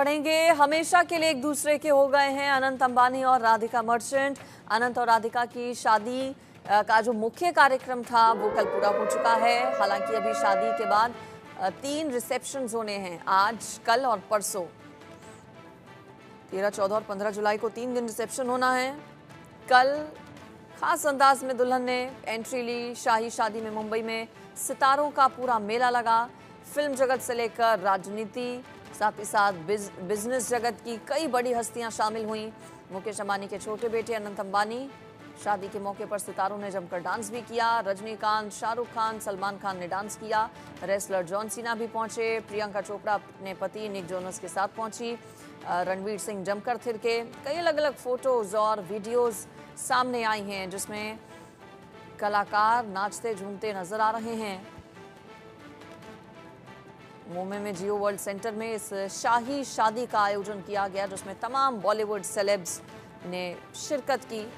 पढ़ेंगे। हमेशा के लिए एक दूसरे के हो गए हैं अनंत अंबानी और राधिका मर्चेंट। अनंत और राधिका की शादी का जो मुख्य कार्यक्रम था वो कल पूरा हो चुका है। हालांकि अभी शादी के बाद 3 रिसेप्शन होने हैं, आज, कल और परसों। 13, 14 और 15 जुलाई को 3 दिन रिसेप्शन होना है। कल खास अंदाज में दुल्हन ने एंट्री ली। शाही शादी में मुंबई में सितारों का पूरा मेला लगा। फिल्म जगत से लेकर राजनीति, साथ ही साथ बिजनेस जगत की कई बड़ी हस्तियां शामिल हुईं। मुकेश अंबानी के छोटे बेटे अनंत अंबानी शादी के मौके पर सितारों ने जमकर डांस भी किया। रजनीकांत, शाहरुख खान, सलमान खान ने डांस किया। रेसलर जॉन सीना भी पहुंचे। प्रियंका चोपड़ा अपने पति निक जोनस के साथ पहुंची। रणवीर सिंह जमकर थिरके। कई अलग अलग फोटोज और वीडियोज सामने आई हैं जिसमें कलाकार नाचते झूमते नजर आ रहे हैं। मुंबई में जियो वर्ल्ड सेंटर में इस शाही शादी का आयोजन किया गया जिसमें तमाम बॉलीवुड सेलेब्स ने शिरकत की।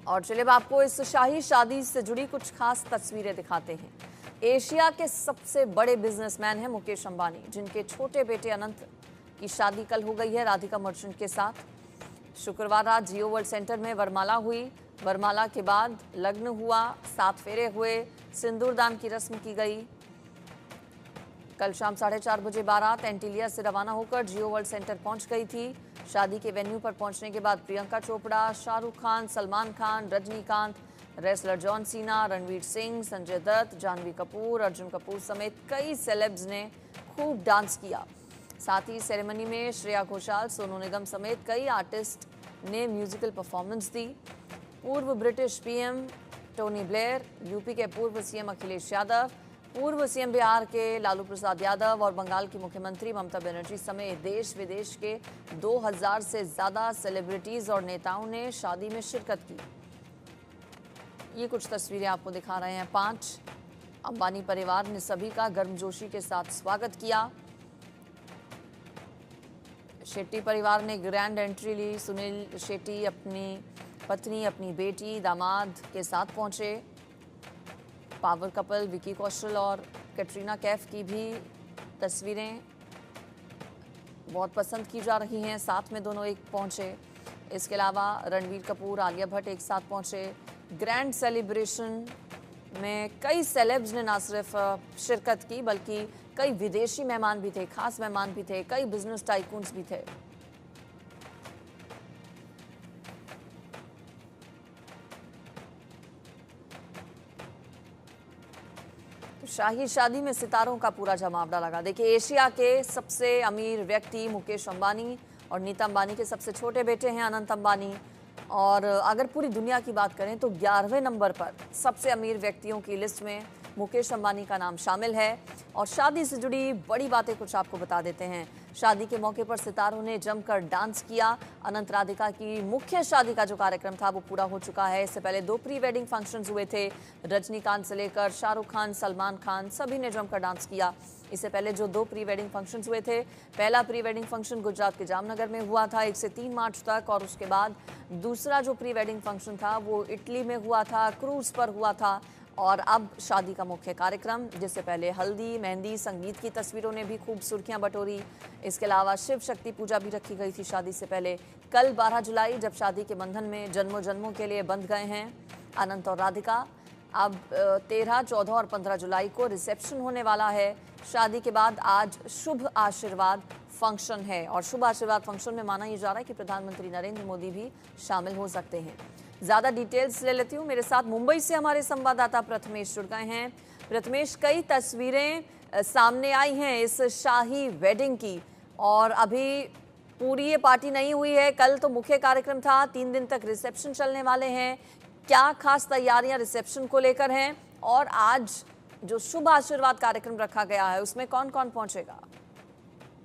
और चलिए अब आपको इस शाही शादी से जुड़ी कुछ खास तस्वीरें दिखाते हैं। एशिया के सबसे बड़े बिजनेसमैन हैं मुकेश अंबानी, जिनके छोटे बेटे अनंत की शादी कल हो गई है राधिका मर्चेंट के साथ। शुक्रवार रात जियो वर्ल्ड सेंटर में वरमाला हुई। वरमाला के बाद लग्न हुआ, 7 फेरे हुए, सिंदूरदान की रस्म की गई। कल शाम 4:30 बजे बारात एंटीलिया से रवाना होकर जियो वर्ल्ड सेंटर पहुंच गई थी। शादी के वेन्यू पर पहुंचने के बाद Priyanka Chopra, Shahrukh Khan, Salman Khan, Rajinikanth, wrestler John Cena, Ranveer Singh, Sanjay Dutt, Janhvi Kapoor, Arjun Kapoor समेत कई सेलेब्स ने खूब डांस किया। साथ ही सेरेमनी में श्रेया घोषाल, सोनू निगम समेत कई आर्टिस्ट ने म्यूजिकल परफॉर्मेंस दी। पूर्व British PM Tony Blair, UP के पूर्व सीएम अखिलेश यादव, पूर्व सीएम बिहार के लालू प्रसाद यादव और बंगाल की मुख्यमंत्री ममता बनर्जी समेत देश विदेश के 2000 से ज्यादा सेलिब्रिटीज और नेताओं ने शादी में शिरकत की। ये कुछ तस्वीरें आपको दिखा रहे हैं। 5 अंबानी परिवार ने सभी का गर्मजोशी के साथ स्वागत किया। शेट्टी परिवार ने ग्रैंड एंट्री ली। सुनील शेट्टी अपनी पत्नी, अपनी बेटी, दामाद के साथ पहुंचे। पावर कपल विकी कौशल और कैटरीना कैफ की भी तस्वीरें बहुत पसंद की जा रही हैं, साथ में दोनों एक पहुंचे। इसके अलावा रणवीर कपूर, आलिया भट्ट एक साथ पहुंचे। ग्रैंड सेलिब्रेशन में कई सेलेब्स ने ना सिर्फ शिरकत की बल्कि कई विदेशी मेहमान भी थे, खास मेहमान भी थे, कई बिजनेस टाइकून्स भी थे। शाही शादी में सितारों का पूरा जमावड़ा लगा। देखिए, एशिया के सबसे अमीर व्यक्ति मुकेश अंबानी और नीता अंबानी के सबसे छोटे बेटे हैं अनंत अंबानी। और अगर पूरी दुनिया की बात करें तो 11वें नंबर पर सबसे अमीर व्यक्तियों की लिस्ट में मुकेश अंबानी का नाम शामिल है। और शादी से जुड़ी बड़ी बातें कुछ आपको बता देते हैं। शादी के मौके पर सितारों ने जमकर डांस किया। अनंत राधिका की मुख्य शादी का जो कार्यक्रम था वो पूरा हो चुका है। इससे पहले 2 प्री वेडिंग फंक्शंस हुए थे। रजनीकांत से लेकर शाहरुख खान, सलमान खान सभी ने जमकर डांस किया। इससे पहले जो 2 प्री वेडिंग फंक्शंस हुए थे, पहला प्री वेडिंग फंक्शन गुजरात के जामनगर में हुआ था 1 से 3 मार्च तक, और उसके बाद दूसरा जो प्री वेडिंग फंक्शन था वो इटली में हुआ था, क्रूज पर हुआ था। और अब शादी का मुख्य कार्यक्रम, जिससे पहले हल्दी, मेहंदी, संगीत की तस्वीरों ने भी खूब सुर्खियां बटोरी। इसके अलावा शिव शक्ति पूजा भी रखी गई थी शादी से पहले। कल 12 जुलाई जब शादी के बंधन में जन्मों जन्मों के लिए बंध गए हैं अनंत और राधिका। अब 13, 14 और 15 जुलाई को रिसेप्शन होने वाला है। शादी के बाद आज शुभ आशीर्वाद फंक्शन है, और शुभ आशीर्वाद फंक्शन में माना यह जा रहा है कि प्रधानमंत्री नरेंद्र मोदी भी शामिल हो सकते हैं। ज्यादा डिटेल्स ले लेती हूँ। मेरे साथ मुंबई से हमारे संवाददाता प्रथमेश जुड़ गए हैं। प्रथमेश, कई तस्वीरें सामने आई हैं इस शाही वेडिंग की, और अभी पूरी ये पार्टी नहीं हुई है। कल तो मुख्य कार्यक्रम था, 3 दिन तक रिसेप्शन चलने वाले हैं। क्या खास तैयारियां रिसेप्शन को लेकर हैं, और आज जो शुभ आशीर्वाद कार्यक्रम रखा गया है उसमें कौन कौन पहुंचेगा?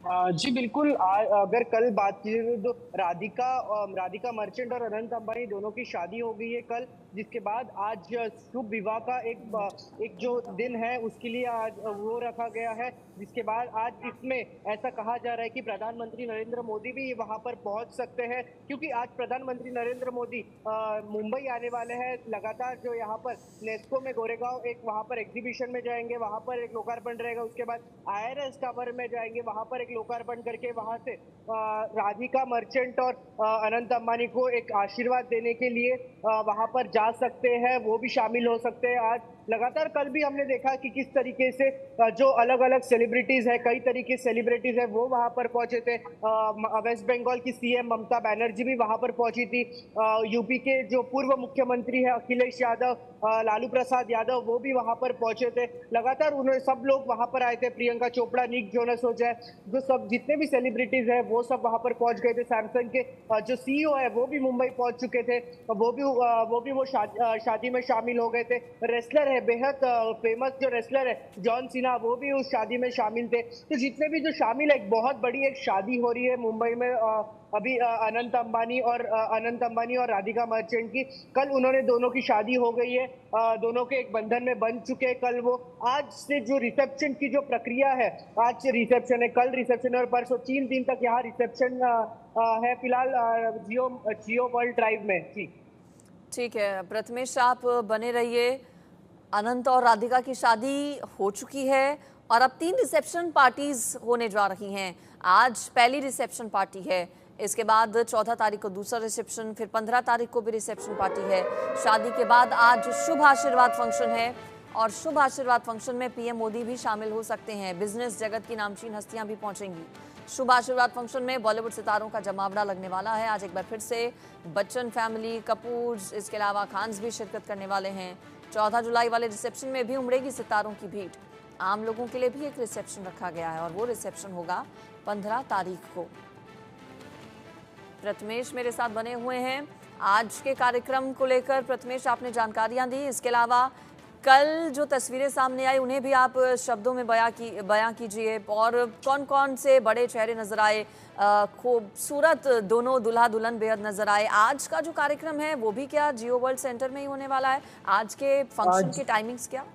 जी बिल्कुल। अगर कल बात की जाए तो राधिका मर्चेंट और अनंत अंबानी दोनों की शादी हो गई है कल, जिसके बाद आज शुभ विवाह का एक जो दिन है उसके लिए आज वो रखा गया है। जिसके बाद आज इसमें ऐसा कहा जा रहा है कि प्रधानमंत्री नरेंद्र मोदी भी वहां पर पहुंच सकते हैं, क्योंकि आज प्रधानमंत्री नरेंद्र मोदी मुंबई आने वाले हैं। लगातार जो यहाँ पर नेस्को में गोरेगांव एक वहां पर एग्जीबिशन में जाएंगे, वहां पर एक लोकार्पण रहेगा। उसके बाद IRS टावर में जाएंगे, वहां पर एक लोकार्पण करके वहां से राधिका मर्चेंट और अनंत अंबानी को एक आशीर्वाद देने के लिए वहां पर जा सकते हैं, वो भी शामिल हो सकते हैं। आज लगातार कल भी हमने देखा कि किस तरीके से जो अलग अलग सेलिब्रिटीज है, कई तरीके सेलिब्रिटीज है, वो वहां पर पहुंचे थे। वेस्ट बंगाल की CM ममता बनर्जी भी वहां पर पहुंची थी। यूपी के जो पूर्व मुख्यमंत्री है अखिलेश यादव, लालू प्रसाद यादव, वो भी वहां पर पहुंचे थे। लगातार उन्होंने सब लोग वहां पर आए थे, प्रियंका चोपड़ा, निक जोनस हो जाए, जो सब जितने भी सेलिब्रिटीज है वो सब वहां पर पहुंच गए थे। सैमसंग के जो CEO है वो भी मुंबई पहुंच चुके थे, वो शादी में शामिल हो गए थे। रेसलर है, बेहद फेमस जो रेसलर है जॉन सीना, वो भी उस शादी में शामिल थे। तो जितने भी जो शामिल है, एक बहुत बड़ी एक शादी हो रही है मुंबई में अभी अनंत अंबानी और राधिका मर्चेंट की। कल उन्होंने दोनों की शादी हो गई है, दोनों के एक बंधन में बंध चुके हैं कल वो। आज से जो रिसेप्शन की जो प्रक्रिया है, आज से रिसेप्शन है, कल रिसेप्शन है और परसों 3 दिन तक यहाँ रिसेप्शन है फिलहाल जियो वर्ल्ड ड्राइव में। जी ठीक है प्रथमेश, आप बने रहिए। अनंत और राधिका की शादी हो चुकी है और अब 3 रिसेप्शन पार्टीज होने जा रही हैं। आज पहली रिसेप्शन पार्टी है, इसके बाद 14 तारीख को दूसरा रिसेप्शन, फिर 15 तारीख को भी रिसेप्शन पार्टी है। शादी के बाद आज शुभ आशीर्वाद फंक्शन है और शुभ आशीर्वाद फंक्शन में PM मोदी भी शामिल हो सकते हैं। बिजनेस जगत की नामचीन हस्तियां भी पहुंचेंगी। शुभ आशीर्वाद फंक्शन में बॉलीवुड सितारों का जमावड़ा लगने वाला है। आज एक बार फिर से बच्चन फैमिली, कपूर, इसके अलावा खान्स भी शिरकत करने वाले हैं। 14 जुलाई वाले रिसेप्शन में भी उमड़ेगी सितारों की भीड़। आम लोगों के लिए भी एक रिसेप्शन रखा गया है और वो रिसेप्शन होगा 15 तारीख को। प्रथमेश मेरे साथ बने हुए हैं आज के कार्यक्रम को लेकर। प्रथमेश, आपने जानकारियां दी, इसके अलावा कल जो तस्वीरें सामने आई उन्हें भी आप शब्दों में बयां कीजिए। और कौन कौन से बड़े चेहरे नजर आए, खूबसूरत दोनों दुल्हा दुल्हन बेहद नजर आए। आज का जो कार्यक्रम है वो भी क्या जियो वर्ल्ड सेंटर में ही होने वाला है? आज के फंक्शन आज के टाइमिंग्स क्या?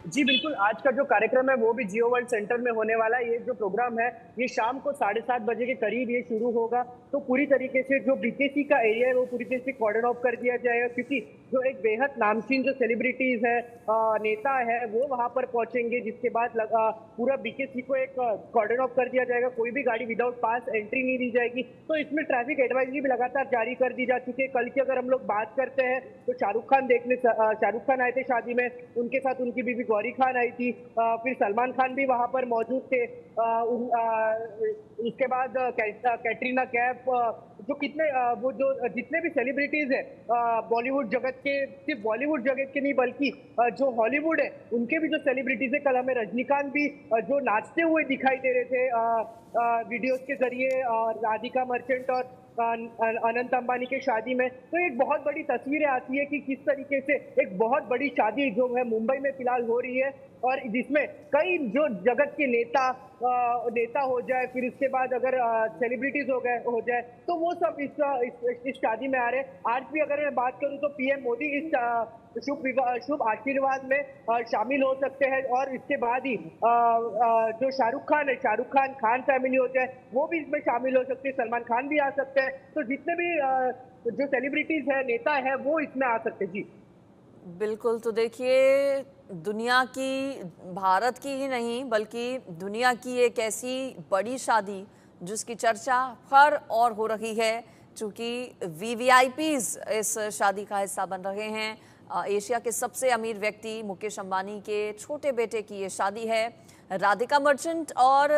जी बिल्कुल, आज का जो कार्यक्रम है वो भी जियो वर्ल्ड सेंटर में होने वाला है। ये जो प्रोग्राम है ये शाम को 7:30 बजे के करीब ये शुरू होगा। तो पूरी तरीके से जो BKC का एरिया है वो पूरी तरीके से कॉर्डन ऑफ कर दिया जाएगा, क्योंकि जो एक बेहद नामचीन जो सेलिब्रिटीज है, नेता है, वो वहां पर पहुंचेंगे। जिसके बाद पूरा BKC को एक कॉर्डन ऑफ कर दिया जाएगा, कोई भी गाड़ी विदाउट पास एंट्री नहीं दी जाएगी। तो इसमें ट्रैफिक एडवाइजरी भी लगातार जारी कर दी जा चुकी है। कल की अगर हम लोग बात करते हैं तो शाहरुख खान आए थे शादी में, उनके साथ उनकी बीवी गौरी खान आई थी, फिर सलमान खान भी वहां पर मौजूद थे। उसके बाद कैटरीना कैफ, जो कितने वो जो जितने भी सेलिब्रिटीज है बॉलीवुड जगत के, सिर्फ बॉलीवुड जगत के नहीं बल्कि जो हॉलीवुड है उनके भी जो सेलिब्रिटीज है, कल हमें रजनीकांत भी जो नाचते हुए दिखाई दे रहे थे वीडियोस के जरिए, राधिका मर्चेंट और अनंत अंबानी के शादी में। तो एक बहुत बड़ी तस्वीरें आती है कि किस तरीके से एक बहुत बड़ी शादी जो है मुंबई में फिलहाल हो रही है, और जिसमें कई जो जगत के नेता हो जाए, फिर उसके बाद अगर सेलिब्रिटीज हो जाए, तो वो सब इस शादी में आ रहे हैं। आज भी अगर मैं बात करूं तो PM मोदी इस शुभ आशीर्वाद में शामिल हो सकते हैं। और इसके बाद ही जो शाहरुख खान फैमिली होते हैं वो भी इसमें शामिल हो सकते हैं, सलमान खान भी आ सकते हैं। तो जितने भी जो सेलिब्रिटीज है, नेता है, वो इसमें आ सकते हैं। जी बिल्कुल। तो देखिए, दुनिया की, भारत की ही नहीं बल्कि दुनिया की एक ऐसी बड़ी शादी जिसकी चर्चा हर और हो रही है, चूँकि VVIPs इस शादी का हिस्सा बन रहे हैं। एशिया के सबसे अमीर व्यक्ति मुकेश अंबानी के छोटे बेटे की ये शादी है। राधिका मर्चेंट और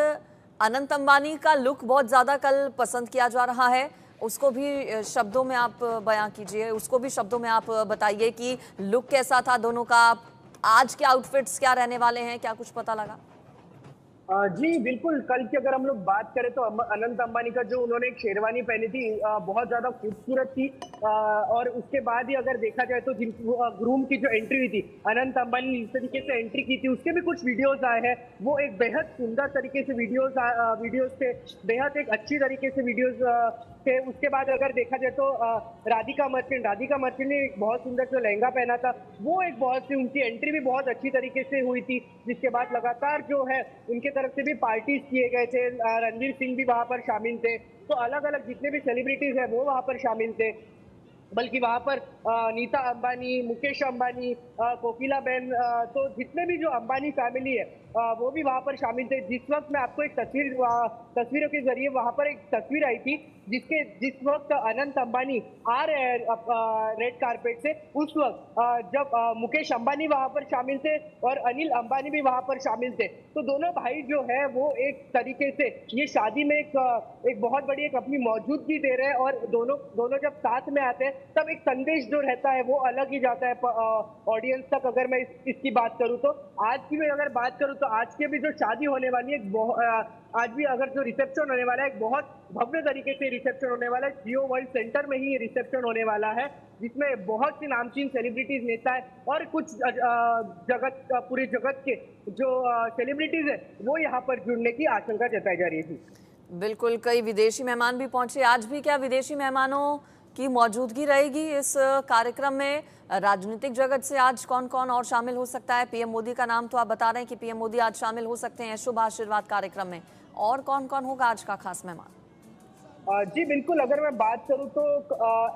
अनंत अंबानी का लुक बहुत ज़्यादा कल पसंद किया जा रहा है, उसको भी शब्दों में आप बयां कीजिए, उसको भी शब्दों में आप बताइए कि लुक कैसा था दोनों का। आज के आउटफिट्स क्या रहने वाले हैं, क्या कुछ पता लगा? जी बिल्कुल, कल की अगर हम लोग बात करें तो अनंत अंबानी का जो उन्होंने एक शेरवानी पहनी थी बहुत ज़्यादा खूबसूरत थी। और उसके बाद ही अगर देखा जाए तो ग्रूम की जो एंट्री हुई थी, अनंत अंबानी ने जिस तरीके से एंट्री की थी, उसके भी कुछ वीडियोज़ आए हैं। वो एक बेहद सुंदर तरीके से वीडियोज़ थे, बेहद एक अच्छी तरीके से वीडियोज़ थे। उसके बाद अगर देखा जाए तो राधिका मर्चेंट ने एक बहुत सुंदर जो लहंगा पहना था, वो एक बहुत सी उनकी एंट्री भी बहुत अच्छी तरीके से हुई थी। जिसके बाद लगातार जो है उनके तरफ से भी पार्टीज किए गए थे। रणवीर सिंह भी वहां पर शामिल थे। तो अलग अलग जितने भी सेलिब्रिटीज है वो वहां पर शामिल थे। बल्कि वहां पर नीता अंबानी, मुकेश अंबानी, कोकिला बेन, तो जितने भी जो अंबानी फैमिली है वो भी वहां पर शामिल थे। जिस वक्त मैं आपको एक तस्वीरों के जरिए वहां पर एक तस्वीर आई थी, जिस वक्त अनंत अंबानी आ रहे हैं रेड कारपेट से, उस वक्त जब मुकेश अंबानी वहां पर शामिल थे और अनिल अंबानी भी वहां पर शामिल थे। तो दोनों भाई जो है वो एक तरीके से ये शादी में एक बहुत बड़ी एक अपनी मौजूदगी दे रहे हैं। और दोनों दोनों जब साथ में आते हैं तब एक संदेश जो रहता है वो अलग ही जाता है ऑडियंस तक। अगर मैं इसकी बात करूं तो आज की भी अगर बात करूं तो आज की भी जो शादी होने वाली है आज भी अगर जो रिसेप्शन होने वाला है, एक बहुत भव्य तरीके से रिसेप्शन होने वाला है। जियो वर्ल्ड सेंटर में ही ये रिसेप्शन होने वाला है, जिसमें बहुत सी नामचीन सेलिब्रिटीज, नेता है और कुछ पूरे जगत के जो सेलिब्रिटीज है वो यहाँ पर जुड़ने की आशंका जताई जा रही थी। बिल्कुल, कई विदेशी मेहमान भी पहुंचे। आज भी क्या विदेशी मेहमानों की मौजूदगी रहेगी इस कार्यक्रम में? राजनीतिक जगत से आज कौन कौन और शामिल हो सकता है? पीएम मोदी का नाम तो आप बता रहे हैं कि पीएम मोदी आज शामिल हो सकते हैं शुभ आशीर्वाद कार्यक्रम में। और कौन कौन होगा आज का खास मेहमान? जी बिल्कुल, अगर मैं बात करूं तो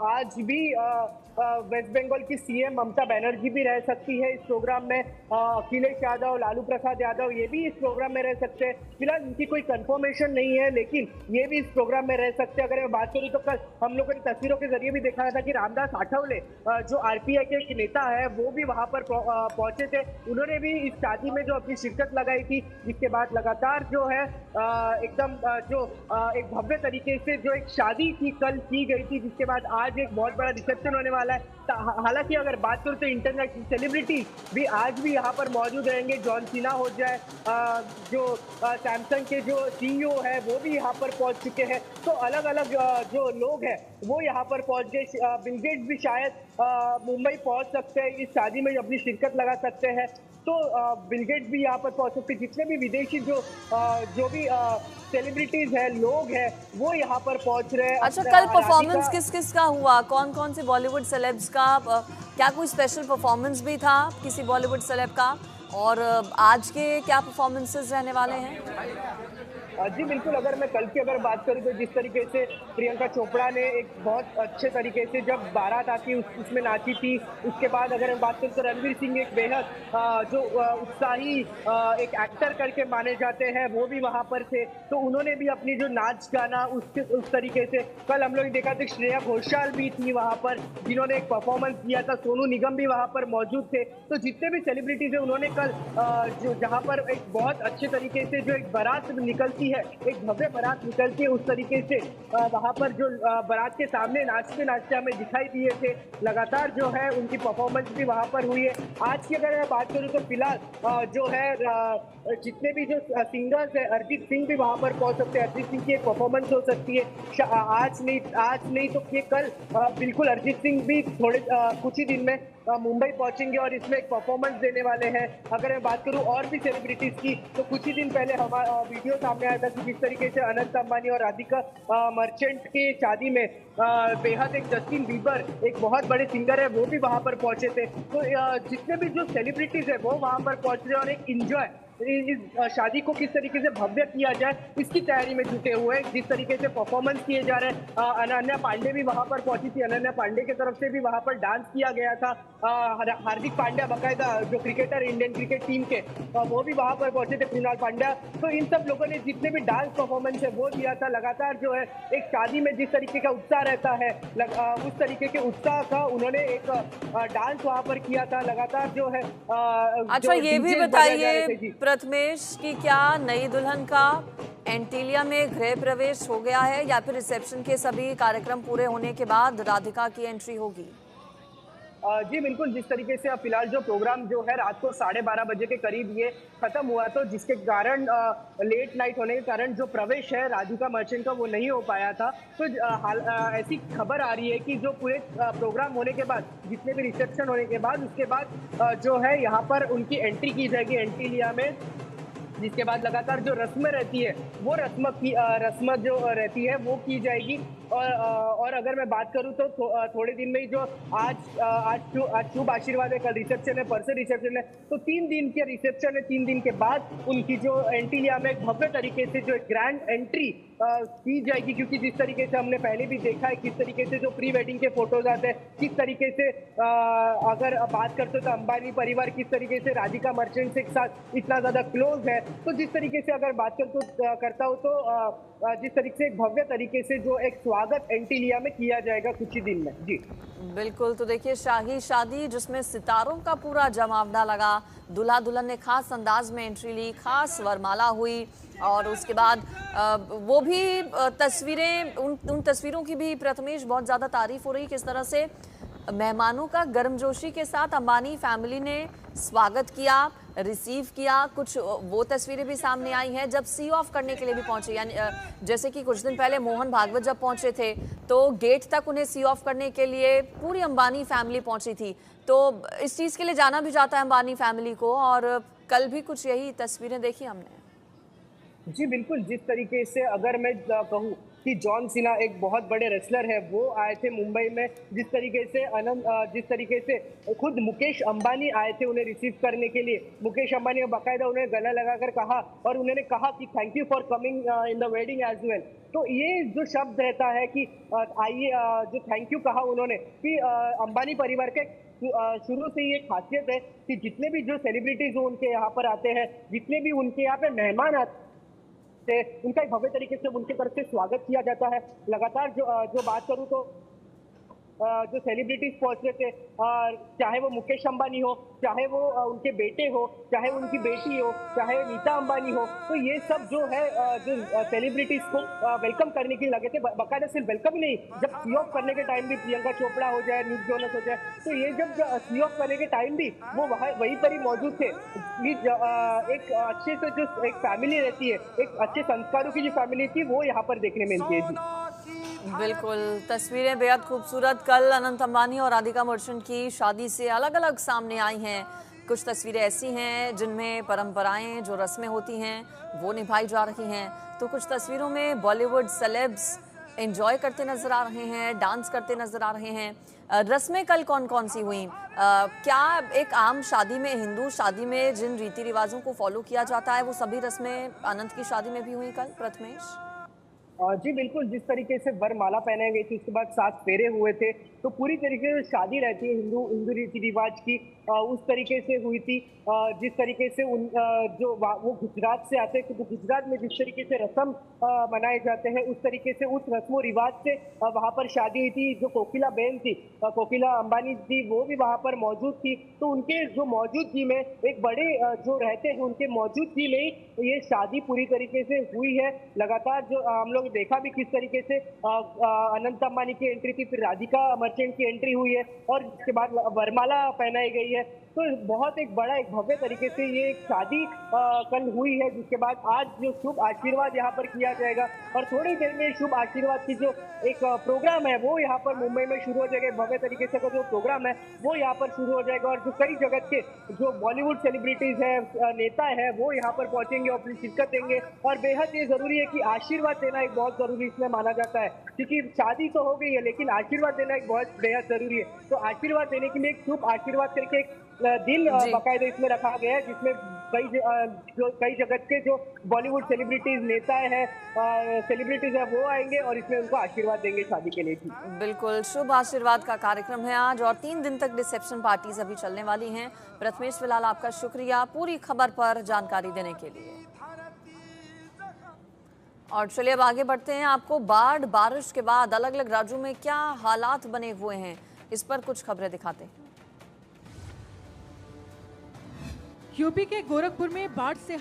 आज भी वेस्ट बंगाल की सीएम ममता बनर्जी भी रह सकती है इस प्रोग्राम में। अखिलेश यादव, लालू प्रसाद यादव ये भी इस प्रोग्राम में रह सकते हैं। फिलहाल इनकी कोई कंफर्मेशन नहीं है, लेकिन ये भी इस प्रोग्राम में रह सकते हैं। अगर मैं बात करूं तो कल हम लोगों ने तस्वीरों के जरिए भी देखा था कि रामदास आठवले जो आरपीआई के एक नेता है वो भी वहां पर पहुंचे थे। उन्होंने भी इस शादी में जो अपनी शिरकत लगाई थी, जिसके बाद लगातार जो है एकदम एक भव्य तरीके से जो एक शादी थी कल की गई थी, जिसके बाद आज एक बहुत बड़ा रिसेप्शन होने वाला है। हालांकि अगर बात करूं तो इंटरनेशनल सेलिब्रिटी भी आज भी यहाँ पर मौजूद रहेंगे। जॉन सीना हो जाए, जो सैमसंग के जो सीईओ है वो भी यहाँ पर पहुंच चुके हैं। तो अलग अलग जो लोग हैं वो यहाँ पर पहुंच गए। बिल गेट्स भी शायद मुंबई पहुंच सकते हैं, इस शादी में अपनी शिरकत लगा सकते हैं। तो बिल गेट्स भी यहाँ पर पहुंच सकते हैं। जितने भी विदेशी जो भी सेलिब्रिटीज है, लोग हैं, वो यहाँ पर पहुंच रहे हैं। अच्छा, कल परफॉर्मेंस किस किस का हुआ? कौन कौन से बॉलीवुड सेलेब्स का क्या कोई स्पेशल परफॉर्मेंस भी था किसी बॉलीवुड सेलेब का? और आज के क्या परफॉर्मेंसेस रहने वाले हैं? जी बिल्कुल, अगर मैं कल की अगर बात करूं तो जिस तरीके से प्रियंका चोपड़ा ने एक बहुत अच्छे तरीके से जब बारात आती उसमें नाची थी। उसके बाद अगर मैं बात करूं तो रणवीर सिंह एक बेहद जो उत्साही एक एक्टर करके माने जाते हैं, वो भी वहां पर थे। तो उन्होंने भी अपनी जो नाच गाना उस तरीके से कल हम लोग ने देखा था। श्रेया घोषाल भी थी वहां पर, जिन्होंने एक परफॉर्मेंस किया था। सोनू निगम भी वहां पर मौजूद थे। तो जितने भी सेलिब्रिटीज है उन्होंने कल जो जहां पर एक बहुत अच्छे तरीके से जो एक बारात निकलती है, एक भव्य बारात निकलती है, उस तरीके से वहां पर जो बारात के सामने नाचते नाचते हमें दिखाई दिए थे। लगातार जो है उनकी परफॉर्मेंस भी वहां पर हुई है। आज की अगर मैं बात करूं तो फिलहाल जो है जितने भी जो सिंगर्स है, अरिजीत सिंह भी वहां पर पहुंच सकते हैं। अरिजीत सिंह की एक परफॉर्मेंस हो सकती है आज नहीं तो ये कल। बिल्कुल अरिजीत सिंह भी थोड़े कुछ ही दिन में मुंबई पहुंचेंगे और इसमें एक परफॉर्मेंस देने वाले हैं। अगर मैं बात करूं और भी सेलिब्रिटीज की, तो कुछ ही दिन पहले हमारा वीडियो सामने आया था कि जिस तरीके से अनंत अंबानी और राधिका मर्चेंट की शादी में बेहद एक जस्टिन बीबर एक बहुत बड़े सिंगर है वो भी वहां पर पहुंचे थे। तो जितने भी जो सेलिब्रिटीज है वो वहां पर पहुंच रहे हैं और एक इंजॉय इस शादी को किस तरीके से भव्य किया जाए इसकी तैयारी में जुटे हुए हैं। जिस तरीके से परफॉर्मेंस किए जा रहे हैं, अनन्या पांडे भी वहां पर पहुंची थी। अनन्या पांडे की तरफ से भी वहां पर डांस किया गया था। हार्दिक पांड्या बकायदा जो क्रिकेटर इंडियन क्रिकेट टीम के, वो भी वहां पर पहुंचे थे, कृणाल पांड्या। तो इन सब लोगों ने जितने भी डांस परफॉर्मेंस है वो दिया था। लगातार जो है एक शादी में जिस तरीके का उत्साह रहता है, उस तरीके के उत्साह का उन्होंने एक डांस वहां पर किया था। लगातार जो है अच्छा, ये भी बताइए प्रथमेश कि क्या नई दुल्हन का एंटीलिया में गृह प्रवेश हो गया है या फिर रिसेप्शन के सभी कार्यक्रम पूरे होने के बाद राधिका की एंट्री होगी? जी बिल्कुल, जिस तरीके से फिलहाल जो प्रोग्राम जो है रात को 12:30 बजे के करीब ये खत्म हुआ, तो जिसके कारण लेट नाइट होने के कारण जो प्रवेश है राधिका मर्चेंट का वो नहीं हो पाया था। तो ऐसी खबर आ रही है कि जो पूरे प्रोग्राम होने के बाद, जितने भी रिसेप्शन होने के बाद, उसके बाद जो है यहाँ पर उनकी एंट्री की जाएगी एंटीलिया में। जिसके बाद लगातार जो रस्में रहती है, वो रस्म जो रहती है वो की जाएगी। और अगर मैं बात करूँ तो थोड़े दिन में ही जो आज शुभ आशीर्वाद है, कल रिसेप्शन है, परसों रिसेप्शन है, तो 3 दिन के रिसेप्शन है, 3 दिन के बाद उनकी जो एंटीलिया में एक भव्य तरीके से जो एक ग्रैंड एंट्री की जाएगी। क्योंकि जिस तरीके से हमने पहले भी देखा है, किस तरीके से जो प्री वेडिंग के फोटोज आते हैं, किस तरीके से अगर बात करते हो तो अंबानी परिवार किस तरीके से राधिका मर्चेंट के साथ इतना ज्यादा क्लोज है। तो जिस तरीके से अगर बात करता हूँ तो जिस तरीके से एक भव्य तरीके से जो एक स्वागत एंटीलिया में किया जाएगा कुछ ही दिन में। जी बिल्कुल, तो देखिए शाही शादी जिसमें सितारों का पूरा जमावड़ा लगा, दूल्हा दुल्हन ने खास अंदाज में एंट्री ली, खास वरमाला हुई और उसके बाद वो भी तस्वीरें उन तस्वीरों की भी प्रथमेश बहुत ज़्यादा तारीफ हो रही, किस तरह से मेहमानों का गर्मजोशी के साथ अंबानी फैमिली ने स्वागत किया, रिसीव किया। कुछ वो तस्वीरें भी सामने आई हैं जब सी ऑफ करने के लिए भी पहुंचे, यानी जैसे कि कुछ दिन पहले मोहन भागवत जब पहुंचे थे तो गेट तक उन्हें सी ऑफ करने के लिए पूरी अंबानी फैमिली पहुंची थी। तो इस चीज़ के लिए जाना भी जाता है अंबानी फैमिली को, और कल भी कुछ यही तस्वीरें देखी हमने। जी बिल्कुल, जिस तरीके से अगर मैं कहूँ कि जॉन सीना एक बहुत बड़े रेसलर है, वो आए थे मुंबई में। जिस तरीके से खुद मुकेश अंबानी आए थे उन्हें रिसीव करने के लिए। मुकेश अंबानी ने बाकायदा उन्हें गला लगाकर कहा और उन्होंने कहा कि thank you for coming in the wedding as well. तो ये जो शब्द रहता है कि आइए, जो थैंक यू कहा उन्होंने कि अंबानी परिवार के शुरू से ही एक खासियत है कि जितने भी जो सेलिब्रिटीज उनके यहाँ पर आते हैं, जितने भी उनके यहाँ पे मेहमान आते हैं, उनका एक भव्य तरीके से उनके तरफ से स्वागत किया जाता है। लगातार जो बात करूं तो जो सेलिब्रिटीज पहुंच रहे थे, चाहे वो मुकेश अंबानी हो, चाहे वो उनके बेटे हो, चाहे उनकी बेटी हो, चाहे नीता अंबानी हो, तो ये सब जो है जो सेलिब्रिटीज को वेलकम करने के लिए लगे थे। बाकायदा सिर्फ वेलकम ही नहीं, जब सी ऑफ करने के टाइम भी प्रियंका चोपड़ा हो जाए, निक जोनस हो जाए, तो ये जब सी ऑफ करने के टाइम भी वो वहीं पर ही मौजूद थे। एक अच्छे से जो एक फैमिली रहती है, एक अच्छे संस्कारों की जो फैमिली थी, वो यहाँ पर देखने मिलती है। जी बिल्कुल, तस्वीरें बेहद खूबसूरत कल अनंत अंबानी और राधिका मर्चेंट की शादी से अलग अलग सामने आई हैं। कुछ तस्वीरें ऐसी हैं जिनमें परंपराएं, जो रस्में होती हैं वो निभाई जा रही हैं, तो कुछ तस्वीरों में बॉलीवुड सेलेब्स एंजॉय करते नजर आ रहे हैं, डांस करते नजर आ रहे हैं। रस्में कल कौन कौन सी हुई? क्या एक आम शादी में, हिंदू शादी में जिन रीति रिवाजों को फॉलो किया जाता है वो सभी रस्में अनंत की शादी में भी हुई कल प्रथमेश? जी बिल्कुल, जिस तरीके से वरमाला पहनाई गई थी, उसके बाद 7 फेरे हुए थे, तो पूरी तरीके से शादी रहती है हिंदू हिंदू रीति रिवाज की, उस तरीके से हुई थी। जिस तरीके से वो गुजरात से आते हैं, तो गुजरात में जिस तरीके से रस्म मनाए जाते हैं, उस तरीके से उस रस्मो रिवाज से वहाँ पर शादी हुई थी। जो कोकिला बहन थी, कोकिला अंबानी जी, वो भी वहाँ पर मौजूद थी। तो उनके जो मौजूदगी में एक बड़े जो रहते हैं, उनके मौजूदगी में ही ये शादी पूरी तरीके से हुई है। लगातार जो हम लोग देखा भी किस तरीके से अनंत अंबानी की एंट्री थी, फिर राधिका मर्चेंट की एंट्री हुई है और इसके बाद वरमाला पहनाई गई है। तो बहुत एक बड़ा, एक भव्य तरीके से ये एक शादी कल हुई है, जिसके बाद आज जो शुभ आशीर्वाद यहाँ पर किया जाएगा और थोड़ी देर में शुभ आशीर्वाद की जो एक प्रोग्राम है वो यहाँ पर मुंबई में शुरू हो जाएगा। भव्य तरीके से का जो प्रोग्राम है वो यहाँ पर शुरू हो जाएगा और जो कई जगत के जो बॉलीवुड सेलिब्रिटीज है, नेता है, वो यहाँ पर पहुंचेंगे, अपनी शिरकत देंगे। और बेहद ये जरूरी है कि आशीर्वाद देना एक बहुत जरूरी इसमें माना जाता है, क्योंकि शादी तो हो गई है लेकिन आशीर्वाद देना एक बहुत बेहद जरूरी है। तो आशीर्वाद देने के लिए एक शुभ आशीर्वाद करके एक दिन बाकायदा इसमें रखा गया है, जिसमें कई जगत के जो बॉलीवुड सेलिब्रिटीज, नेता है, सेलिब्रिटीज है, वो आएंगे और इसमें उनको आशीर्वाद देंगे शादी के लिए। बिल्कुल, शुभ आशीर्वाद का कार्यक्रम है आज और 3 दिन तक रिसेप्शन पार्टीज अभी चलने वाली हैं। प्रथमेश, फिलहाल आपका शुक्रिया पूरी खबर पर जानकारी देने के लिए। और चलिए अब आगे बढ़ते हैं। आपको बाढ़, बारिश के बाद अलग अलग राज्यों में क्या हालात बने हुए हैं, इस पर कुछ खबरें दिखाते हैं। यूपी के गोरखपुर में बाढ़ से